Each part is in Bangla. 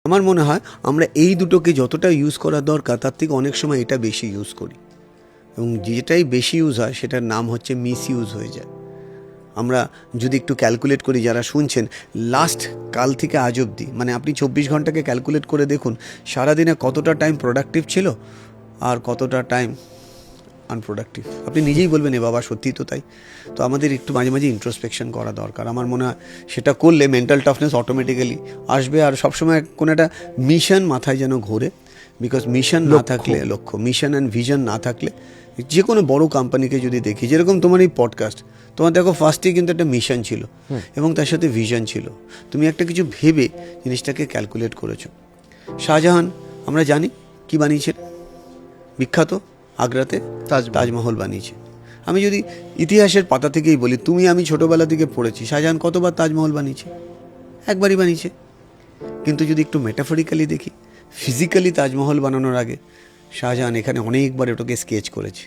আমার মনে হয় আমরা এই দুটোকে যতটা ইউজ করা দরকার তার থেকে অনেক সময় এটা বেশি ইউজ করি, এবং যেটাই বেশি ইউজ হয় সেটার নাম হচ্ছে মিস ইউজ হয়ে যায়। আমরা যদি একটু ক্যালকুলেট করি, যারা শুনছেন, লাস্ট কাল থেকে আজ অবধি, মানে আপনি 24 ঘন্টাকে ক্যালকুলেট করে দেখুন সারাদিনে কতটা টাইম প্রোডাক্টিভ ছিল আর কতটা টাইম আনপ্রোডাক্টিভ। আপনি নিজেই বলবেন এ বাবা সত্যি তো তাই। তো আমাদের একটু মাঝে মাঝে ইন্ট্রোস্পেকশন করা দরকার। আমার মনে হয় সেটা করলে মেন্টাল টাফনেস অটোমেটিক্যালি আসবে। আর সবসময় কোনো একটা মিশন মাথায় যেন ঘোরে, বিকজ মিশন না থাকলে, লক্ষ্য, মিশন অ্যান্ড ভিশন না থাকলে, যে কোনো বড় কোম্পানিকে যদি দেখি, যেরকম তোমার এই পডকাস্ট, তোমার দেখো ফার্স্টে কিন্তু একটা মিশন ছিল এবং তার সাথে ভিশন ছিল। তুমি একটা কিছু ভেবে জিনিসটাকে ক্যালকুলেট করেছো। শাহজাহান আমরা জানি কি বানিয়েছে, বিখ্যাত আগ্রাতে তাজমহল বানিয়েছে। আমি যদি ইতিহাসের পাতা থেকেই বলি, তুমি আমি ছোটোবেলা থেকে পড়েছি শাহজাহান কতবার তাজমহল বানিয়েছে, একবারই বানিয়েছে। কিন্তু যদি একটু মেটাফরিক্যালি দেখি, ফিজিক্যালি তাজমহল বানানোর আগে শাহজাহান এখানে অনেকবার এটাকে স্কেচ করেছে।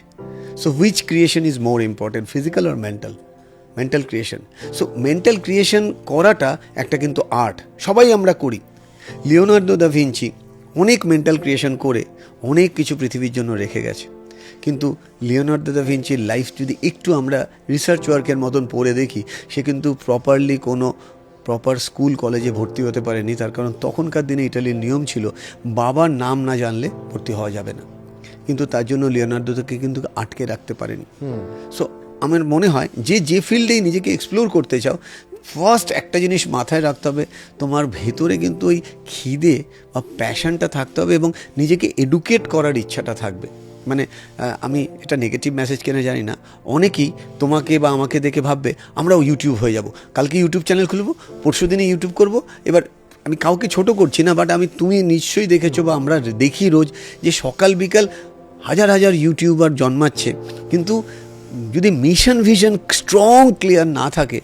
So which creation is more important, physical আর mental? Mental creation. So mental creation করাটা একটা কিন্তু আর্ট, সবাই আমরা করি। লিওনার্দো দা ভিঞ্চি অনেক মেন্টাল ক্রিয়েশন করে অনেক কিছু পৃথিবীর জন্য রেখে গেছে। কিন্তু লিওনার্দো দা ভিঞ্চির লাইফ যদি একটু আমরা রিসার্চ ওয়ার্কের মতন পড়ে দেখি, সে কিন্তু প্রপারলি কোনো প্রপার স্কুল কলেজে ভর্তি হতে পারেনি। তার কারণ তখনকার দিনে ইটালির নিয়ম ছিল বাবার নাম না জানলে ভর্তি হওয়া যাবে না। কিন্তু তার জন্য লিওনার্দোকে কিন্তু আটকে রাখতে পারেনি। সো আমার মনে হয় যে ফিল্ডেই নিজেকে এক্সপ্লোর করতে চাও, ফার্স্ট একটা জিনিস মাথায় রাখতে হবে, তোমার ভেতরে কিন্তু ওই খিদে বা প্যাশনটা থাকতে হবে এবং নিজেকে এডুকেট করার ইচ্ছাটা থাকবে। মানে আমি এটা নেগেটিভ মেসেজ কেন জানি না, অনেকেই তোমাকে বা আমাকে দেখে ভাববে আমরাও ইউটিউব হয়ে যাব, কালকে ইউটিউব চ্যানেল খুলবো, পরশু দিনে ইউটিউব করব। এবার আমি কাউকে ছোট করছি না, বাট তুমি নিশ্চয়ই দেখেছো বা আমরা দেখি রোজ যে সকাল বিকাল হাজার হাজার ইউটিউবার জন্মাচ্ছে, কিন্তু যদি মিশন ভিশন স্ট্রং ক্লিয়ার না থাকে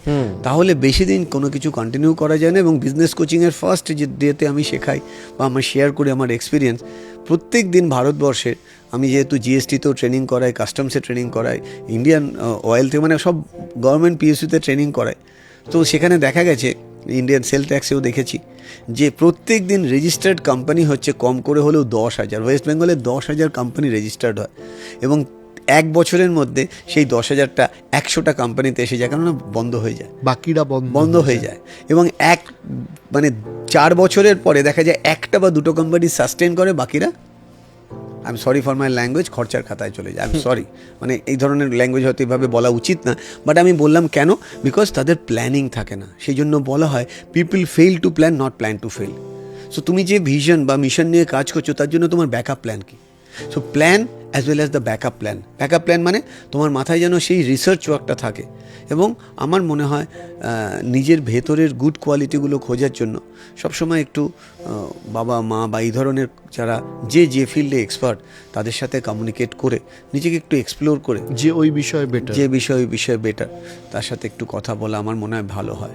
তাহলে বেশি দিন কোনো কিছু কন্টিনিউ করা যায় না। এবং বিজনেস কোচিংয়ের ফার্স্ট যে ডেতে আমি শেখাই বা আমি শেয়ার করি আমার এক্সপিরিয়েন্স, প্রত্যেক দিন ভারতবর্ষের, আমি যেহেতু জিএসটিতেও ট্রেনিং করাই, কাস্টমসে ট্রেনিং করাই, ইন্ডিয়ান অয়েল থেকে, মানে সব গভর্নমেন্ট পিএসইউতে ট্রেনিং করাই, তো সেখানে দেখা গেছে, ইন্ডিয়ান সেল ট্যাক্সেও দেখেছি যে প্রত্যেক দিন রেজিস্টার্ড কোম্পানি হচ্ছে কম করে হলেও 10,000। ওয়েস্ট বেঙ্গলে 10,000 কোম্পানি রেজিস্টার্ড হয় এবং এক বছরের মধ্যে সেই 10,000টা 100টা কোম্পানিতে এসে যায়, কেননা বন্ধ হয়ে যায়, বাকিরা বন্ধ হয়ে যায়। এবং মানে 4 বছরের পরে দেখা যায় একটা বা দুটো কোম্পানি সাস্টেন করে, বাকিরা, I am sorry for my language, খরচার খাতায় চলে যায়। আই এম সরি, মানে এই ধরনের ল্যাঙ্গুয়েজ হয়তো এইভাবে বলা উচিত না, বাট আমি বললাম কেন, বিকজ তাদের প্ল্যানিং থাকে না। সেই জন্য বলা হয় people fail to plan, not plan to fail. So তুমি যে ভিশন বা মিশন নিয়ে কাজ করছো, তার জন্য তোমার ব্যাকআপ প্ল্যান কী? So plan as well as the backup plan. Backup plan মানে তোমার মাথায় যেন সেই রিসার্চ ওয়ার্কটা থাকে। এবং আমার মনে হয় নিজের ভেতরের গুড কোয়ালিটিগুলো খোঁজার জন্য সবসময় একটু বাবা মা বা এই ধরনের যারা যে ফিল্ডে এক্সপার্ট, তাদের সাথে কমিউনিকেট করে নিজেকে একটু এক্সপ্লোর করে, যে ওই বিষয়ে বেটার, তার সাথে একটু কথা বলা আমার মনে হয় ভালো হয়।